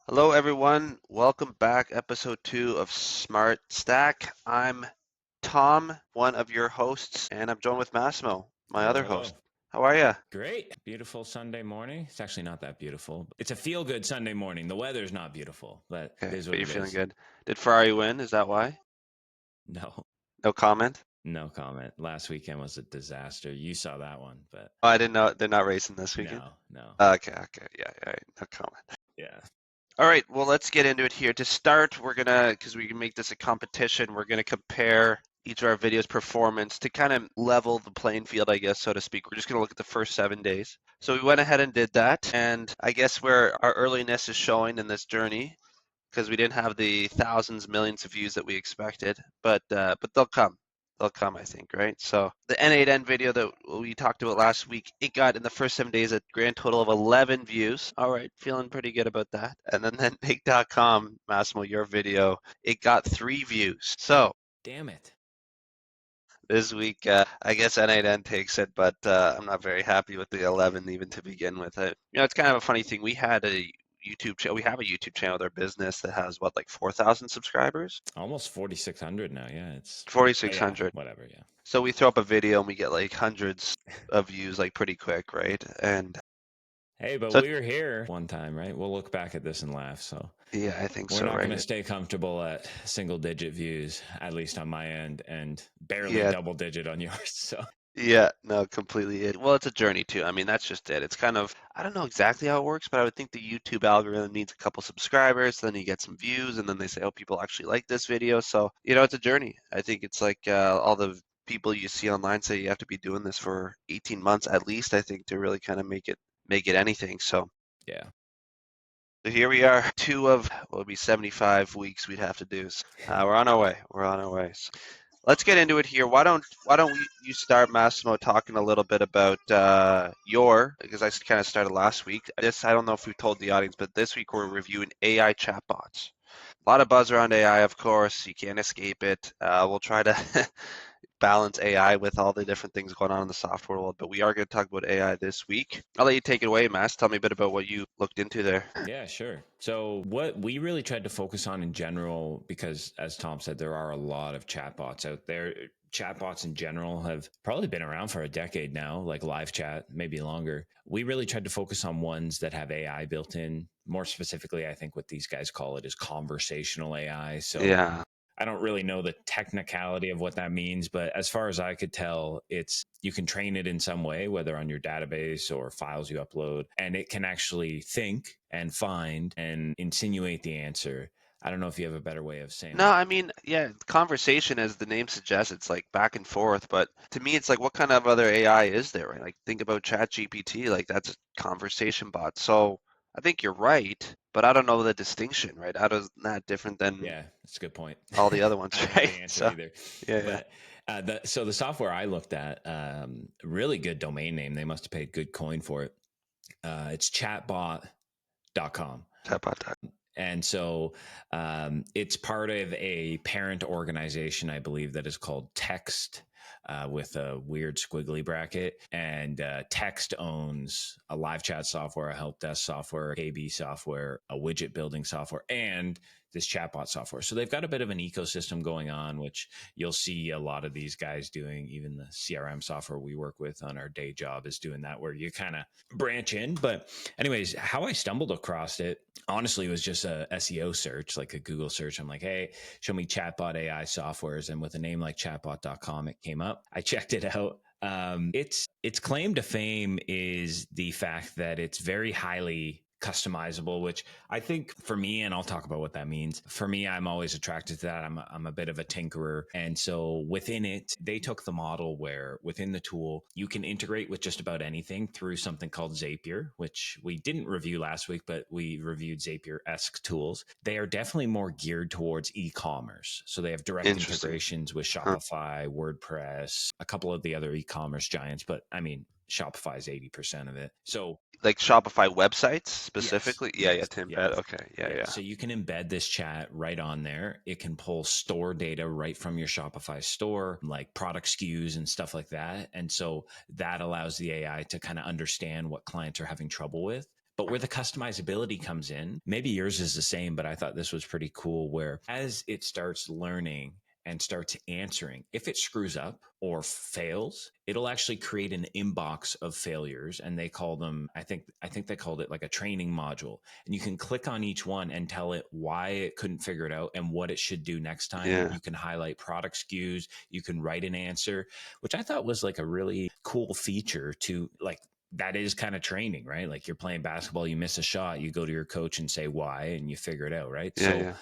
Hello, everyone. Welcome back, episode 2 of Smart Stack. I'm Tom, one of your hosts, and I'm joined with Massimo, my Hello, other hello. host. How are you? Great. Beautiful Sunday morning. It's actually not that beautiful. It's a feel good Sunday morning. The weather's not beautiful, but it Okay, is but what you're it feeling is. good. Did Ferrari win? Is that why? No, No comment? no comment. Last weekend was a disaster. You saw that one, but Oh, I didn't know they're not racing this weekend. no. Okay, yeah, yeah, no comment. Yeah. All right, well, let's get into it here. To start, because we can make this a competition, we're gonna compare each of our videos' performance to kind of level the playing field, I guess, so to speak. We're just gonna look at the first 7 days. So we went ahead and did that, and I guess where our earliness is showing in this journey, because we didn't have the thousands, millions of views that we expected, but they'll come. They'll come, I think, right? So the N8N video that we talked about last week, it got in the first 7 days a grand total of 11 views. All right, feeling pretty good about that. And then Make.com, Massimo, your video, it got 3 views. So Damn it. this week, I guess N8N takes it, but I'm not very happy with the 11 even to begin with. It's kind of a funny thing. We had a YouTube channel. We have a YouTube channel with our business that has what, like 4,000 subscribers, Almost 4,600 now. Yeah, yeah, 4,600. whatever. Yeah. So we throw up a video and we get like hundreds of views like pretty quick, right? And Hey, but so we were here one time, right? We'll look back at this and laugh. So yeah, I think we're so, not going to right? stay comfortable at single digit views, at least on my end, and barely Yeah, double digit on yours. So yeah, no, completely. Well, it's a journey too. I mean, that's just it. It's kind of, I don't know exactly how it works, but I would think the YouTube algorithm needs a couple subscribers, then you get some views, and then they say, oh, people actually like this video. So, it's a journey. I think it's like all the people you see online say you have to be doing this for 18 months at least, I think, to really kind of make it anything. yeah. So here we are, two of what would be 75 weeks we'd have to do. So, we're on our way. We're on our way. So let's get into it here. Why don't you start, Massimo, talking a little bit about because I kind of started last week. This I don't know if we told the audience, but this week we're reviewing AI chatbots. A lot of buzz around AI, of course. You can't escape it. We'll try to balance AI with all the different things going on in the software world, but we are going to talk about AI this week. I'll let you take it away, Mass. Tell me a bit about what you looked into there. Yeah, sure. So, what we really tried to focus on in general, because as Tom said, there are a lot of chatbots out there. Chatbots in general have probably been around for a decade now, like live chat, maybe longer. We really tried to focus on ones that have AI built in. More specifically, I think what these guys call it is conversational AI. So, Yeah, I don't really know the technicality of what that means, but as far as I could tell, it's you can train it in some way, whether on your database or files you upload, and it can actually think and find and insinuate the answer. I don't know if you have a better way of saying no, that. I mean, yeah, conversation, as the name suggests, it's like back and forth. But to me, it's like, what kind of other AI is there, right? Like, think about ChatGPT, like that's a conversation bot. So I think you're right, but I don't know the distinction, right? How does that different than Yeah, that's a good point. all the other ones, I don't know right? the answer So either. yeah, yeah, But the software I looked at, really good domain name. They must have paid good coin for it. It's chatbot.com. chatbot. And so it's part of a parent organization, I believe, that is called Text. With a weird squiggly bracket. And Text owns a live chat software, a help desk software, KB software, a widget building software, and this chatbot software. So they've got a bit of an ecosystem going on, which you'll see a lot of these guys doing. Even the CRM software we work with on our day job is doing that, where you kind of branch in. But, anyways, how I stumbled across it, honestly, was just a SEO search, like a Google search. I'm like, hey, show me chatbot AI softwares. And with a name like chatbot.com, it came up. I checked it out. Its claim to fame is the fact that it's very highly customizable, which I think for me, and I'll talk about what that means. For me, I'm always attracted to that. I'm a bit of a tinkerer. And so within it, they took the model where within the tool, you can integrate with just about anything through something called Zapier, which we didn't review last week, but we reviewed Zapier-esque tools. They are definitely more geared towards e-commerce. So they have direct Interesting. integrations with Huh. Shopify, WordPress, a couple of the other e-commerce giants, but I mean, Shopify is 80% of it. So Like Shopify websites yes, specifically? Yeah, yeah, yes, to embed. yes. Okay, yeah, Yeah. yeah. So you can embed this chat right on there. It can pull store data right from your Shopify store, like product SKUs and stuff like that. And so that allows the AI to kind of understand what clients are having trouble with. But where the customizability comes in, maybe yours is the same, but I thought this was pretty cool where as it starts learning and starts answering, if it screws up or fails, it'll actually create an inbox of failures, and they call them, I think they called it like a training module. And you can click on each one and tell it why it couldn't figure it out and what it should do next time. Yeah. You can highlight product SKUs, you can write an answer, which I thought was like a really cool feature to like that is kind of training, right? Like you're playing basketball, you miss a shot, you go to your coach and say why, and you figure it out, right? Yeah. So, Yeah.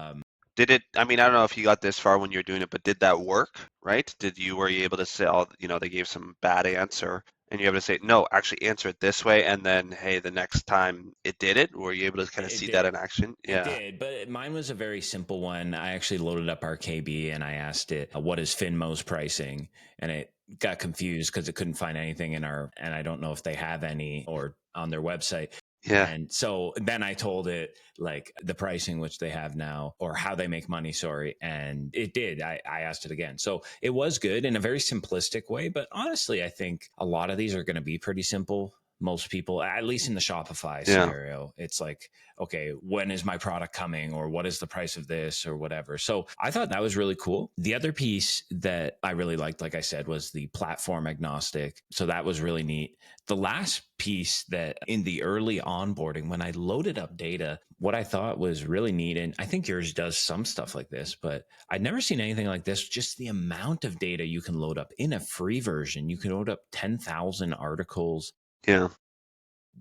um, Did it, I mean, I don't know if you got this far when you're doing it, but did that work, right? Were you able to say, oh, they gave some bad answer and you're able to say, no, actually answer it this way. And then, hey, the next time it did it, were you able to kind of it see that did. in action? It Yeah. did, but mine was a very simple one. I actually loaded up our KB and I asked it, what is Finmo's pricing? And it got confused because it couldn't find anything in our, and I don't know if they have any or on their website. Yeah. And so then I told it like the pricing, which they have now, or how they make money, sorry. And it did. I asked it again. So it was good in a very simplistic way. But honestly, I think a lot of these are going to be pretty simple. Most people, at least in the Shopify Yeah. scenario, it's like, okay, when is my product coming, or what is the price of this, or whatever. So I thought that was really cool. The other piece that I really liked, like I said, was the platform agnostic. So that was really neat. The last piece that in the early onboarding, when I loaded up data, what I thought was really neat, and I think yours does some stuff like this, but I'd never seen anything like this. Just the amount of data you can load up in a free version. You can load up 10,000 articles. Yeah.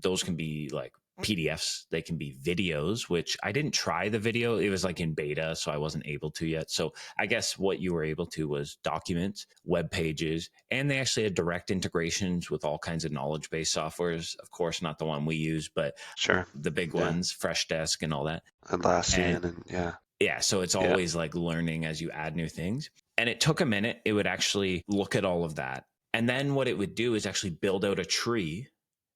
Those can be like PDFs, they can be videos, which I didn't try the video. It was like in beta, so I wasn't able to yet. So I guess what you were able to was documents, web pages, and they actually had direct integrations with all kinds of knowledge based softwares. Of course, not the one we use, but Sure. the big Yeah. ones, Freshdesk and all that. And Atlassian and yeah. yeah, so it's Yeah. always like learning as you add new things. And it took a minute. It would actually look at all of that. And then what it would do is actually build out a tree.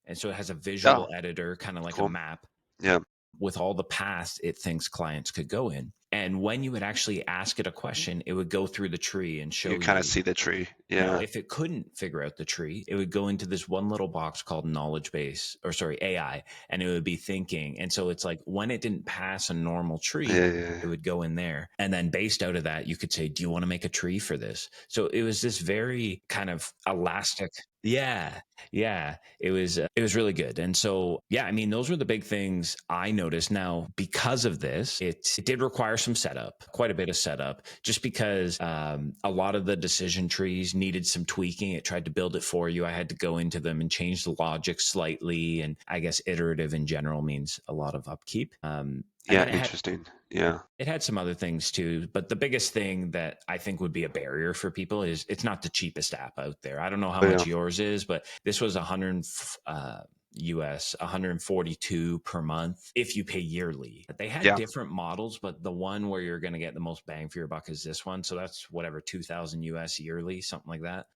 And so it has a Oh, visual editor, kind of like a cool. map Yeah. with all the paths it thinks clients could go in. And when you would actually ask it a question, it would go through the tree and You show kind of you. see the tree. Now, Yeah. if it couldn't figure out the tree, it would go into this one little box called knowledge base, or sorry, AI, and it would be thinking. And so it's like when it didn't pass a normal tree, Yeah. Yeah. it would go in there. And then based out of that, you could say, do you want to make a tree for this? So it was this very kind of elastic. Yeah. Yeah. It was really good. And so, yeah, I mean, those were the big things I noticed. Now, because of this, it did require some setup, quite a bit of setup, just because a lot of the decision trees needed some tweaking. It tried to build it for you. I had to go into them and change the logic slightly. And I guess iterative in general means a lot of upkeep. And Yeah. then Interesting. Yeah. it had some other things too, but the biggest thing that I think would be a barrier for people is it's not the cheapest app out there. I don't know how Oh, yeah. much yours is, but this was 100 US 142 per month if you pay yearly. They had Yeah. different models, but the one where you're going to get the most bang for your buck is this one. So that's whatever 2000 US yearly, something like that.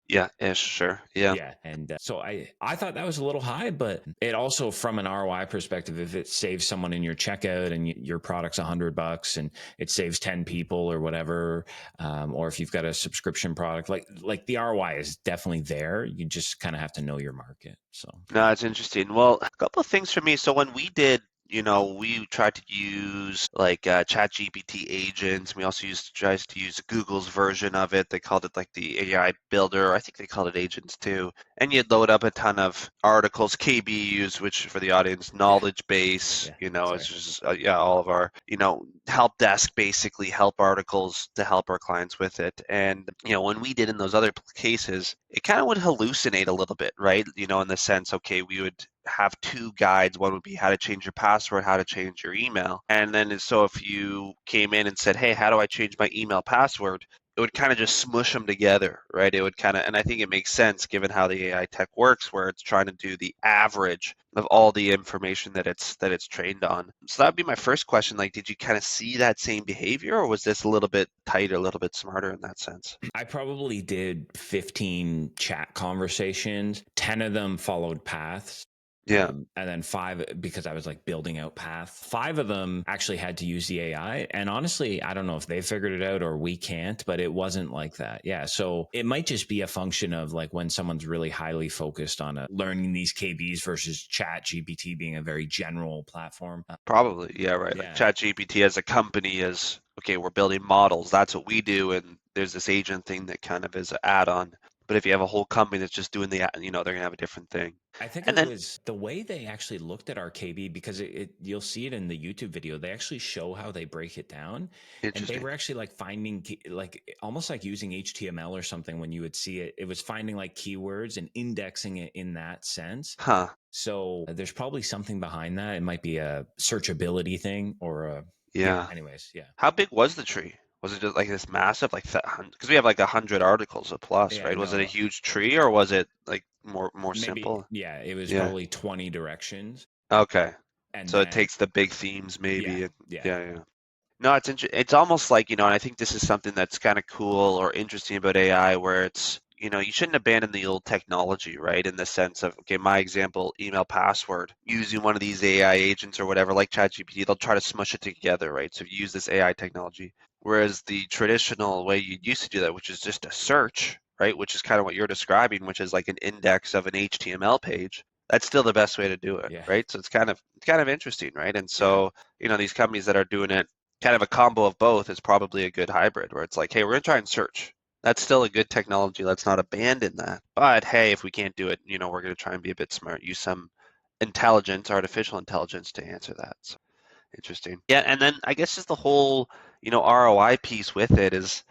Yeah. Ish. Sure. Yeah. Yeah, and so I thought that was a little high, but it also from an ROI perspective, if it saves someone in your checkout and your product's $100 and it saves 10 people or whatever, or if you've got a subscription product, like the ROI is definitely there. You just kind of have to know your market. So No, it's interesting. Well, a couple of things for me. So when we did, we tried to use like ChatGPT agents. We also tried to use Google's version of it. They called it like the AI Builder. I think they called it agents too. And you'd load up a ton of articles, KBUs, which for the audience, yeah, knowledge base. yeah, It's sorry. just yeah, all of our help desk basically help articles to help our clients with it. And when we did in those other cases, it kind of would hallucinate a little bit, right? In the sense, okay, we would have two guides. One would be how to change your password, how to change your email. And then so if you came in and said, hey, how do I change my email password? It would kind of just smush them together, right? It would kind of, and I think it makes sense given how the AI tech works, where it's trying to do the average of all the information that it's trained on. So that would be my first question. Like, did you kind of see that same behavior, or was this a little bit tighter, a little bit smarter in that sense? I probably did 15 chat conversations. 10 of them followed paths. Yeah, And then five, because I was like building out path, five of them actually had to use the AI. And honestly, I don't know if they figured it out or we can't, but it wasn't like that. Yeah. So it might just be a function of like when someone's really highly focused on learning these KBs versus Chat GPT being a very general platform. probably. Yeah, right. Like Yeah. ChatGPT as a company is, okay, we're building models. That's what we do. And there's this agent thing that kind of is an add-on. But if you have a whole company that's just doing the, they're gonna have a different thing. I think And it then was the way they actually looked at our KB because you'll see it in the YouTube video. They actually show how they break it down, and they interesting. were actually like finding like almost like using HTML or something when you would see it. It was finding like keywords and indexing it in that sense. Huh. So there's probably something behind that. It might be a searchability thing or a yeah. Yeah. Anyways, yeah, How big was the tree? Was it just like this massive, like because we have like 100 articles a plus, yeah. right? Was it a No, huge tree or was it like more maybe simple? yeah. It was Yeah. probably 20 directions, Okay. and So it then takes the big themes yeah, maybe. And, yeah, yeah, yeah. No, it's almost like, and I think this is something that's kind of cool or interesting about AI where it's, you shouldn't abandon the old technology, right? In the sense of, okay, my example, email password, using one of these AI agents or whatever, like ChatGPT, they'll try to smush it together, right? So you use this AI technology. Whereas the traditional way you used to do that, which is just a search, right? Which is kind of what you're describing, which is like an index of an HTML page. That's still the best way to do it, yeah, right? So it's kind of interesting, right? And yeah, so, these companies that are doing it kind of a combo of both is probably a good hybrid where it's like, hey, we're going to try and search. That's still a good technology. Let's not abandon that. But hey, if we can't do it, we're going to try and be a bit smart, use some intelligence, artificial intelligence to answer that. So interesting. Yeah, and then I guess just the whole, ROI piece with it is,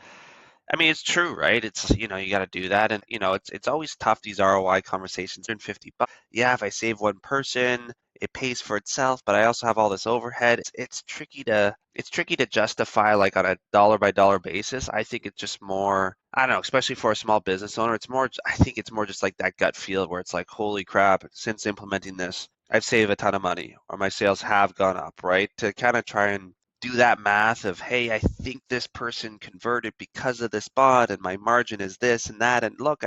I mean, it's true, right? It's, you got to do that. And, it's always tough, these ROI conversations. They're in 50 bucks. Yeah, if I save one person, it pays for itself, but I also have all this overhead. It's tricky to justify like on a dollar by dollar basis. I think it's just more, I don't know, especially for a small business owner, I think it's more just like that gut feel where it's like, holy crap, since implementing this, I've saved a ton of money or my sales have gone up, right? To kind of try and do that math of, hey, I think this person converted because of this bot and my margin is this and that. And look,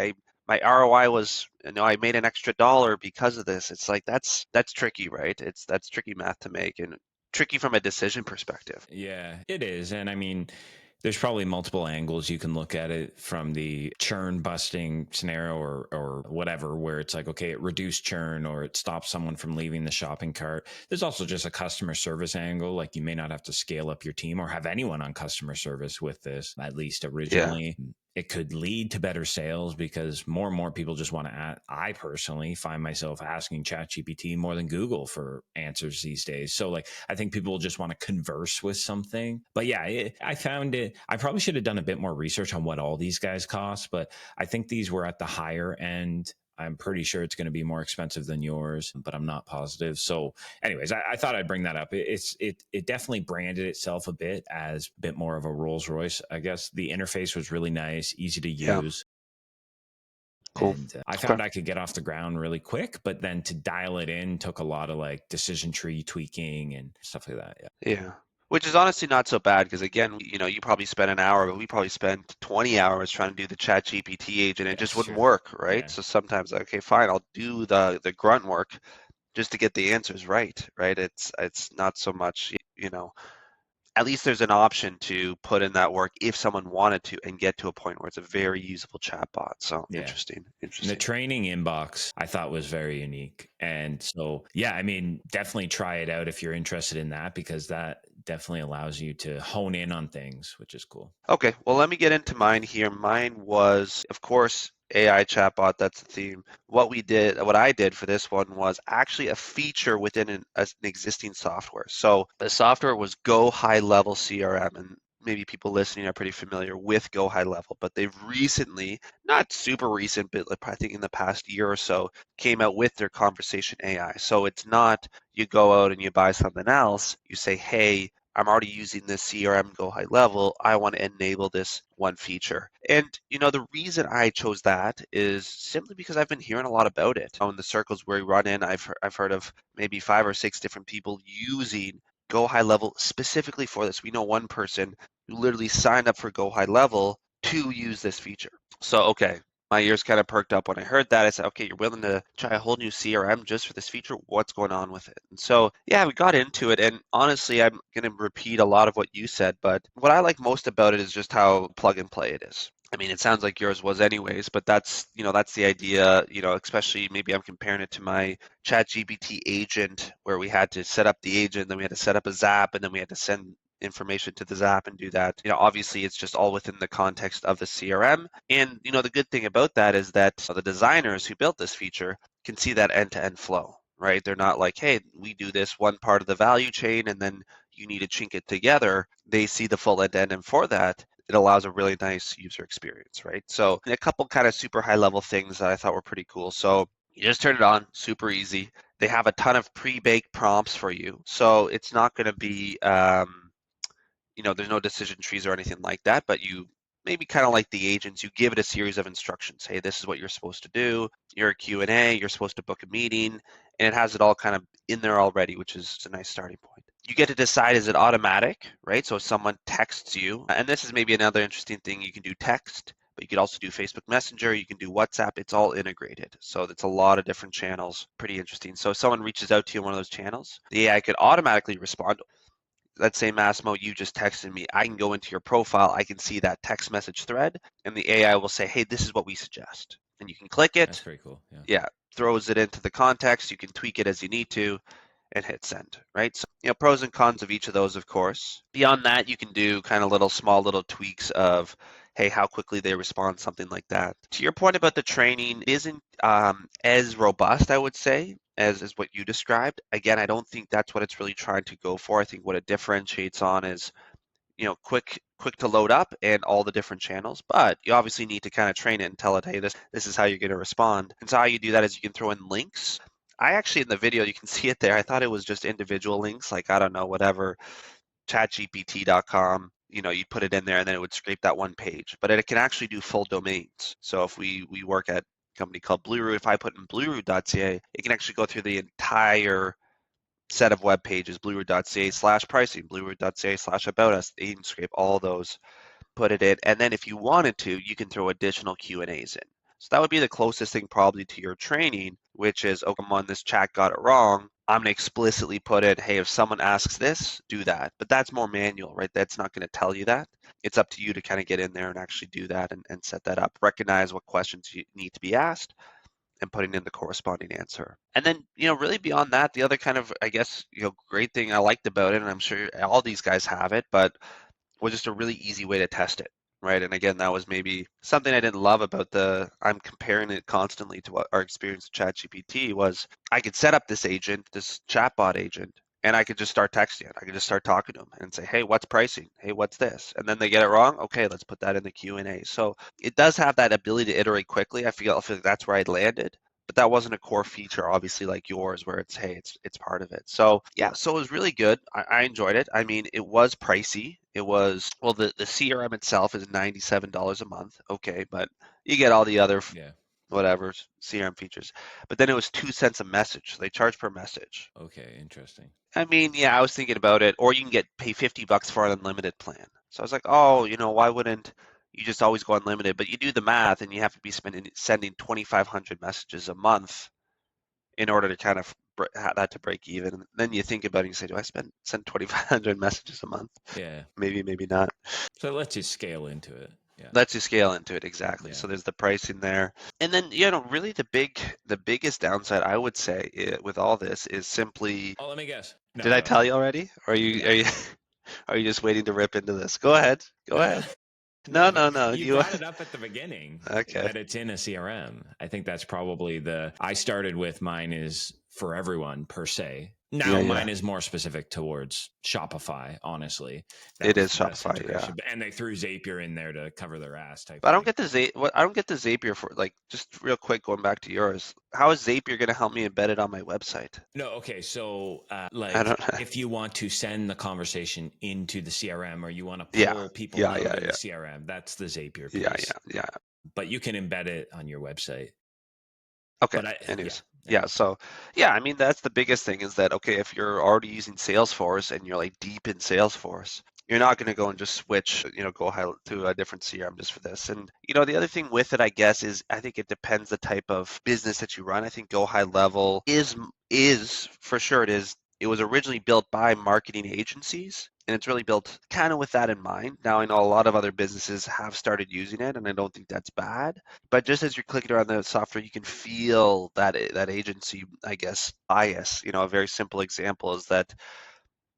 my ROI was, I made an extra dollar because of this. It's like that's tricky, right? That's tricky math to make and tricky from a decision perspective. yeah, it is. And I mean, there's probably multiple angles you can look at it from the churn busting scenario or whatever, where it's like, okay, it reduced churn or it stops someone from leaving the shopping cart. There's also just a customer service angle. Like you may not have to scale up your team or have anyone on customer service with this, at least Yeah. originally. It could lead to better sales because more and more people just want to add. I personally find myself asking ChatGPT more than Google for answers these days. So like I think people just want to converse with something. But yeah, I found it. I probably should have done a bit more research on what all these guys cost, but I think these were at the higher end. I'm pretty sure it's going to be more expensive than yours, but I'm not positive. So, anyways, I thought I'd bring that up. It definitely branded itself a bit as a bit more of a Rolls Royce. I guess the interface was really nice, easy to Yeah. use, Cool. and I Okay. found I could get off the ground really quick. But then to dial it in took a lot of like decision tree tweaking and stuff like that. Yeah, Yeah. Which is honestly not so bad because again, you probably spent an hour, but we probably spent 20 hours trying to do the Chat GPT agent. It just that's wouldn't true. work, right? Yeah, So sometimes, okay, fine, I'll do the grunt work just to get the answers right, right? It's not so much, at least there's an option to put in that work if someone wanted to and get to a point where it's a very usable chatbot. So yeah. interesting, And the interesting. training inbox I thought was very unique. And so, yeah, I mean, definitely try it out if you're interested in that because that definitely allows you to hone in on things, which is cool. Okay, well, let me get into mine here. Mine was, of course, AI chatbot. That's the theme. What I did for this one was actually a feature within an existing software. So the software was GoHighLevel CRM, and maybe people listening are pretty familiar with GoHighLevel, but they've recently, not super recent, but I think in the past year or so, came out with their conversation AI. So it's not you go out and you buy something else. You say, hey, I'm already using this CRM GoHighLevel. I want to enable this one feature. And the reason I chose that is simply because I've been hearing a lot about it. In the circles where we run in, I've heard of maybe 5 or 6 different people using GoHighLevel specifically for this. We know one person who literally signed up for GoHighLevel to use this feature. So okay, My ears kind of perked up when I heard that. I said, okay, you're willing to try a whole new CRM just for this feature? What's going on with it? And so, yeah, we got into it. And honestly, I'm going to repeat a lot of what you said, but what I like most about it is just how plug and play it is. I mean, it sounds like yours was anyways, but that's the idea, especially maybe I'm comparing it to my ChatGPT agent where we had to set up the agent, then we had to set up a Zap, and then we had to send information to the Zap and do that. Obviously it's just all within the context of the CRM. And the good thing about that is that the designers who built this feature can see that end-to-end flow, right? They're not like, hey, we do this one part of the value chain and then you need to chink it together. They see the full end-to-end, and for that, it allows a really nice user experience, right? So a couple kind of super high level things that I thought were pretty cool. So you just turn it on, super easy. They have a ton of pre-baked prompts for you. So it's not going to be there's no decision trees or anything like that, but you maybe kind of like the agents, you give it a series of instructions. Hey, this is what you're supposed to do. You're a Q&A, you're supposed to book a meeting, and it has it all kind of in there already, which is a nice starting point. You get to decide, is it automatic, right? So if someone texts you, and this is maybe another interesting thing, you can do text, but you could also do Facebook Messenger, you can do WhatsApp, it's all integrated. So it's a lot of different channels, pretty interesting. So if someone reaches out to you in one of those channels, the AI could automatically respond. Let's say, Massimo, you just texted me. I can go into your profile, I can see that text message thread, and the AI will say, hey, this is what we suggest. And you can click That's it. very cool. Yeah. Yeah, throws it into the context. You can tweak it as you need to and hit send, right? So, pros and cons of each of those, of course. Beyond that, you can do kind of small little tweaks of, hey, how quickly they respond, something like that. To your point about the training, it isn't as robust, I would say, as what you described. Again, I don't think that's what it's really trying to go for. I think what it differentiates on is quick to load up and all the different channels, but you obviously need to kind of train it and tell it, hey, this is how you're going to respond. And so how you do that is you can throw in links. I actually, in the video, you can see it there. I thought it was just individual links, like, I don't know, whatever, chatgpt.com, you put it in there and then it would scrape that one page, but it can actually do full domains. So if we work at a company called Blueroot, if I put in blueroot.ca, it can actually go through the entire set of web pages, blueroot.ca/pricing, blueroot.ca/about us, you can scrape all those, put it in, and then if you wanted to, you can throw additional Q&As in. So that would be the closest thing probably to your training, which is, oh, come on, this chat got it wrong. I'm going to explicitly put in, hey, if someone asks this, do that. But that's more manual, right? That's not going to tell you that. It's up to you to kind of get in there and actually do that and set that up. Recognize what questions you need to be asked and putting in the corresponding answer. And then, really beyond that, the other kind of, I guess, great thing I liked about it, and I'm sure all these guys have it, but was just a really easy way to test it, right? And again, that was maybe something I didn't love about I'm comparing it constantly to what our experience with ChatGPT was. I could set up this agent, this chatbot agent, and I could just start texting it. I could just start talking to them and say, hey, what's pricing? Hey, what's this? And then they get it wrong. Okay, let's put that in the Q&A. So it does have that ability to iterate quickly. I feel like that's where I landed. But that wasn't a core feature, obviously, like yours, where it's, hey, it's part of it. So yeah, so it was really good. I enjoyed it. I mean, it was pricey. It was, well, the CRM itself is $97 a month. Okay, but you get all the other Yeah. whatever CRM features. But then it was 2 cents a message. So they charge per message. Okay. Interesting. I mean, yeah, I was thinking about it. Or you can pay $50 for an unlimited plan. So I was like, oh, why wouldn't you just always go unlimited? But you do the math, and you have to be sending 2,500 messages a month in order to kind of that to break even. And then you think about it, and you say, do I send 2,500 messages a month? Yeah. Maybe, maybe not. So it lets you scale into it. Yeah. Lets you scale into it, exactly. Yeah. So there's the pricing there, and then really the biggest downside I would say with all this is simply. Oh, let me guess. No, Did I go tell ahead. you already? Or are you are Yeah. you are you just waiting to rip into this? Go ahead. Go No, no. ahead. No, No, no, no. you You brought it up at the beginning okay? that it's in a CRM. I think that's probably I started with mine is for everyone per se. Yeah, Now yeah. mine is more specific towards Shopify, honestly. That It was is the best Shopify, yeah. integration. And they threw Zapier in there to cover their ass type But I don't thing. get I don't get the Zapier for, like, just real quick going back to yours. How is Zapier going to help me embed it on my website? No, okay. So, I like, don't. if you want to send the conversation into the CRM or you want to Yeah, pull people yeah, out yeah, of the yeah, CRM, that's the Zapier yeah, piece. yeah, yeah. But you can embed it on your website. Okay. But yeah, Anyways, yeah. anyways. So, yeah. I mean, that's the biggest thing is that, okay, if you're already using Salesforce and you're like deep in Salesforce, You're not going to go and just switch, go high to a different CRM just for this. And the other thing with it, I guess, is I think it depends the type of business that you run. I think GoHighLevel is for sure it is. It was originally built by marketing agencies, and it's really built kind of with that in mind. Now I know a lot of other businesses have started using it, and I don't think that's bad. But just as you're clicking around the software, you can feel that agency, I guess, bias. A very simple example is that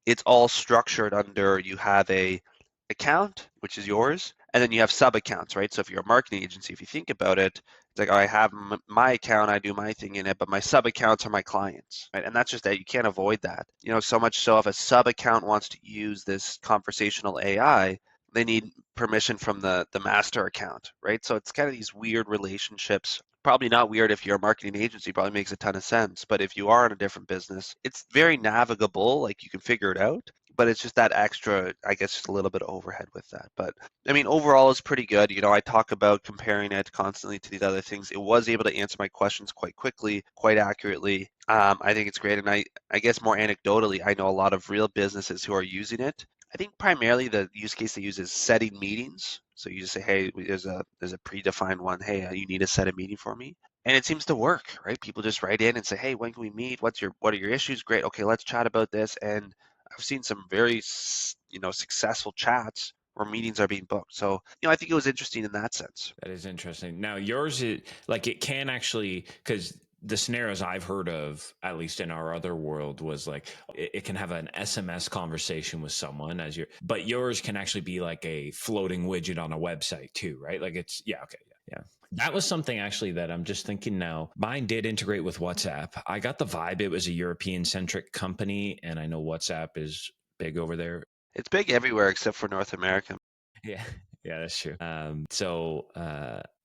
it's all structured under you have a account, which is yours, and then you have sub accounts, right? So if you're a marketing agency, if you think about it, it's like, oh, I have my account, I do my thing in it, but my sub accounts are my clients, right? And that's just that you can't avoid that. So much so if a sub account wants to use this conversational AI, they need permission from the master account, right? So it's kind of these weird relationships. Probably not weird if you're a marketing agency, probably makes a ton of sense. But if you are in a different business, it's very navigable, like you can figure it out. But it's just that extra, I guess, just a little bit of overhead with that. But I mean, overall, it's pretty good. I talk about comparing it constantly to these other things. It was able to answer my questions quite quickly, quite accurately. I think it's great. And I guess more anecdotally, I know a lot of real businesses who are using it. I think primarily the use case they use is setting meetings. So you just say, hey, there's a predefined one. Hey, you need to set a meeting for me, and it seems to work, right? People just write in and say, hey, when can we meet? What are your issues? Great. Okay, let's chat about this. And I've seen some very successful chats where meetings are being booked. So I think it was interesting in that sense. That is interesting. Now, yours is like it can actually, because the scenarios I've heard of, at least in our other world, was like it can have an SMS conversation with someone as your, but yours can actually be like a floating widget on a website too, right? Like it's, yeah, okay, yeah, yeah. That was something actually that I'm just thinking now. Mine did integrate with WhatsApp. I got the vibe it was a European centric company, and I know WhatsApp is big over there. It's big everywhere except for North America. Yeah, yeah, that's true.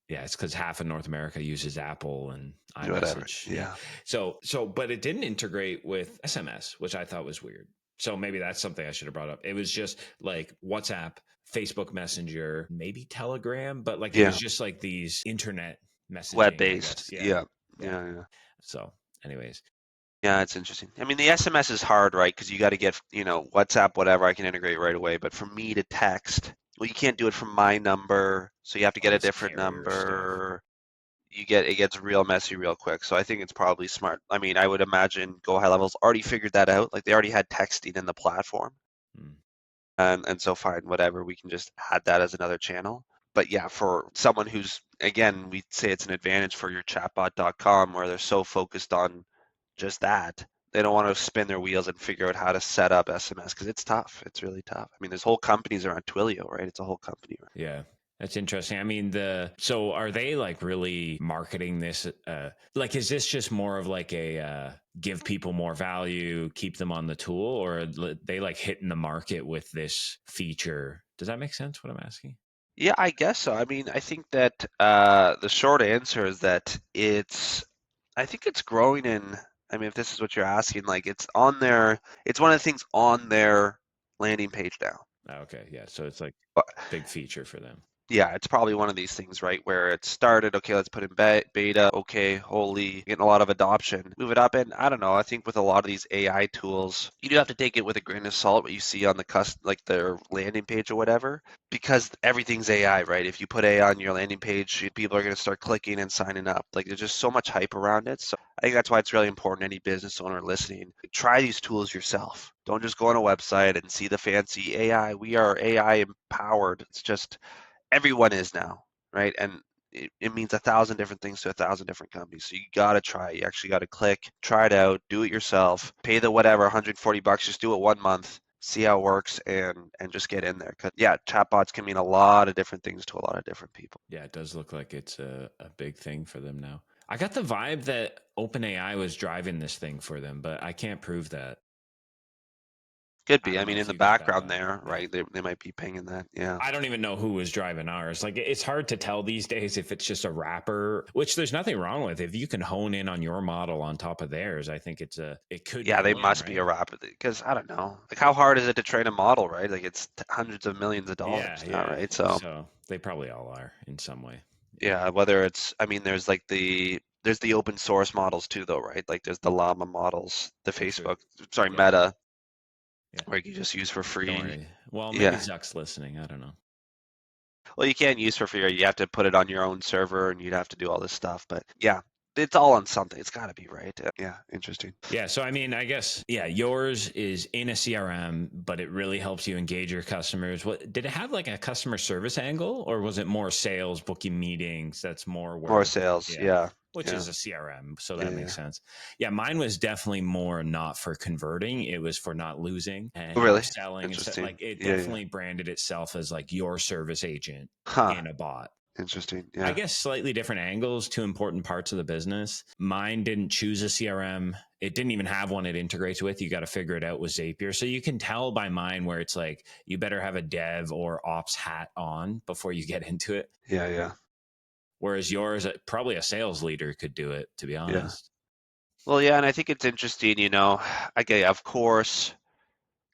Yeah, it's because half of North America uses Apple and Whatever. iMessage. Yeah, Yeah. but it didn't integrate with SMS, which I thought was weird. So maybe that's something I should have brought up. It was just like WhatsApp, Facebook Messenger, maybe Telegram, but like it was Yeah. just like these internet Web messaging, I based. guess. Yeah, Yeah. yeah. Yeah. Yeah. So, anyways, Yeah, it's interesting. I mean, the SMS is hard, right? Because you got to get, WhatsApp, whatever, I can integrate right away. But for me to text, well, you can't do it from my number, so you have to all get a this different carrier stuff. number. It gets real messy real quick. So I think it's probably smart. I mean, I would imagine Go High Level's already figured that out. Like they already had texting in the platform, Hmm. and so fine, whatever, we can just add that as another channel. But yeah, for someone who's again, we say it's an advantage for your chatbot.com where they're so focused on just that. They don't want to spin their wheels and figure out how to set up SMS because it's tough. It's really tough. I mean, there's whole companies around Twilio, right? It's a whole company. Yeah. That's interesting. I mean, so are they like really marketing this? Like, is this just more of like a give people more value, keep them on the tool, or are they like hitting the market with this feature? Does that make sense? What I'm asking? Yeah, I guess so. I mean, I think that the short answer is that I think it's growing in, I mean, if this is what you're asking, like it's one of the things on their landing page now. Oh, okay, yeah. So it's like But big feature for them. yeah, it's probably one of these things, right, where it started, okay, let's put in beta, okay, holy, getting a lot of adoption, move it up, and I don't know, I think with a lot of these AI tools, you do have to take it with a grain of salt what you see on the like their landing page or whatever, because everything's AI, right? If you put AI on your landing page, people are going to start clicking and signing up. Like there's just so much hype around it. So I think that's why it's really important, any business owner listening, try these tools yourself. Don't just go on a website and see the fancy AI. We are AI empowered. It's just everyone is now, right? And it means 1,000 different things to 1,000 different companies. So you gotta try. You actually gotta click, try it out, do it yourself, pay the whatever 140 bucks, just do it 1 month, see how it works, and just get in there. Cause yeah, chatbots can mean a lot of different things to a lot of different people. Yeah, it does look like it's a big thing for them now. I got the vibe that OpenAI was driving this thing for them, but I can't prove that. Could I be. I don't know mean, in if the you got that background vibe. there, Yeah. right? They might be pinging that. Yeah. I don't even know who was driving ours. Like it's hard to tell these days if it's just a wrapper, which there's nothing wrong with. If you can hone in on your model on top of theirs, I think it could be Yeah, a they win, must be right? a rapid because I don't know. Like, how hard is it to train a model, right? Like, it's hundreds of millions of Yeah, dollars now, yeah. right? So, So they probably all are in some way. Yeah. yeah, whether it's, I mean, there's the open source models too, though, right? Like, there's the Llama models, the Which are Facebook, sorry, yeah. Meta. Yeah. where you can just use for Don't free. worry. Well, maybe Yeah. Zuck's listening. I don't know. Well, you can't use for free. You have to put it on your own server, and you'd have to do all this stuff. But yeah, it's all on something. It's got to be right. Yeah, interesting. Yeah. So, I mean, I guess, yeah, yours is in a CRM, but it really helps you engage your customers. What did it have, like a customer service angle, or was it more sales, booking meetings? That's more More where, sales. yeah, Yeah, which yeah, is a CRM. So yeah, that makes yeah. sense. Yeah. Mine was definitely more not for converting, it was for not losing Oh, and really? upselling. And stuff. Interesting. Like it Yeah, yeah. definitely branded itself as like your service agent Huh. in a bot. Interesting. I Yeah, guess slightly different angles to important parts of the business. Mine didn't choose a CRM. It didn't even have one it integrates with. You got to figure it out with Zapier. So you can tell by mine where it's like you better have a dev or ops hat on before you get into it. yeah, yeah, Whereas yours, probably a sales leader could do it, to be yeah. honest. Well, yeah, and I think it's interesting. Okay, of course,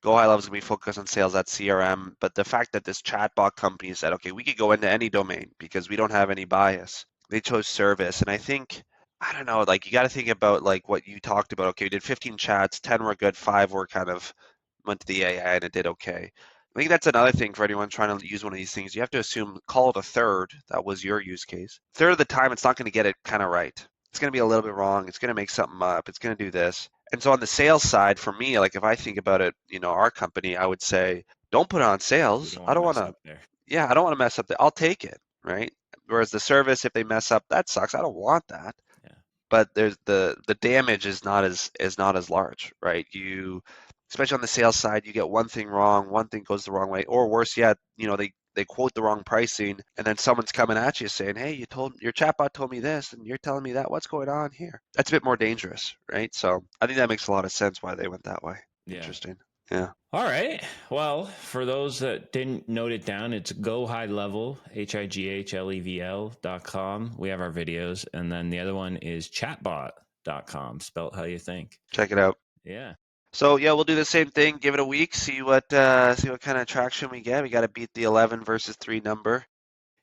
GoHighLevel is going to be focused on sales at CRM, but the fact that this chatbot company said, okay, we could go into any domain because we don't have any bias. They chose service, and I think, I don't know, like you got to think about like what you talked about. Okay, we did 15 chats, 10 were good, 5 were kind of went to the AI and it did okay. I think that's another thing for anyone trying to use one of these things. You have to assume, call it a third. That was your use case. Third of the time, it's not going to get it kind of right. It's going to be a little bit wrong. It's going to make something up. It's going to do this. And so on the sales side, for me, like if I think about it, our company, I would say, don't put it on We sales. don't I want to don't want mess to, up there. yeah, I don't want to mess up the, I'll take it, right? Whereas the service, if they mess up, that sucks. I don't want that. Yeah. But there's the damage is not as large, right? Especially on the sales side, you get one thing wrong, one thing goes the wrong way, or worse yet, they quote the wrong pricing, and then someone's coming at you saying, "Hey, your chatbot told me this, and you're telling me that. What's going on here?" That's a bit more dangerous, right? So I think that makes a lot of sense why they went that way. Yeah. Interesting. Yeah. All right. Well, for those that didn't note it down, it's GoHighLevel, HIGHLEVL.com. We have our videos. And then the other one is chatbot.com, spelt how you think. Check it out. Yeah. So yeah, we'll do the same thing. Give it a week. See what kind of traction we get. We got to beat the 11 versus 3 number.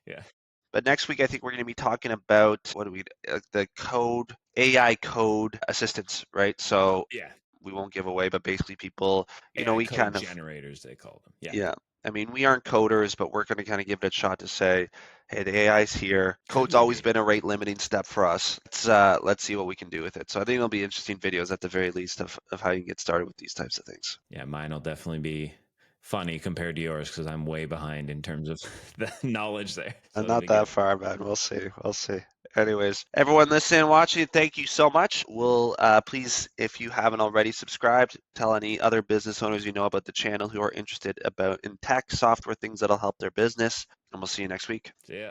Yeah. But next week, I think we're going to be talking about the code, AI code assistance, right? So Yeah. we won't give away, but basically people, AI we code kind of, generators, they call them. Yeah. yeah. I mean, we aren't coders, but we're going to kind of give it a shot to say, hey, the AI's here. Could Code's we always be? been a rate limiting step for us. Let's see what we can do with it. So I think it'll be interesting videos at the very least of how you can get started with these types of things. Yeah. Mine will definitely be funny compared to yours because I'm way behind in terms of the knowledge there. So I'm it'll not be that good. far, man. We'll see. We'll see. Anyways, everyone listening and watching, thank you so much. We'll please, if you haven't already subscribed, tell any other business owners you know about the channel who are interested about in tech, software, things that'll help their business. And we'll see you next week. See ya.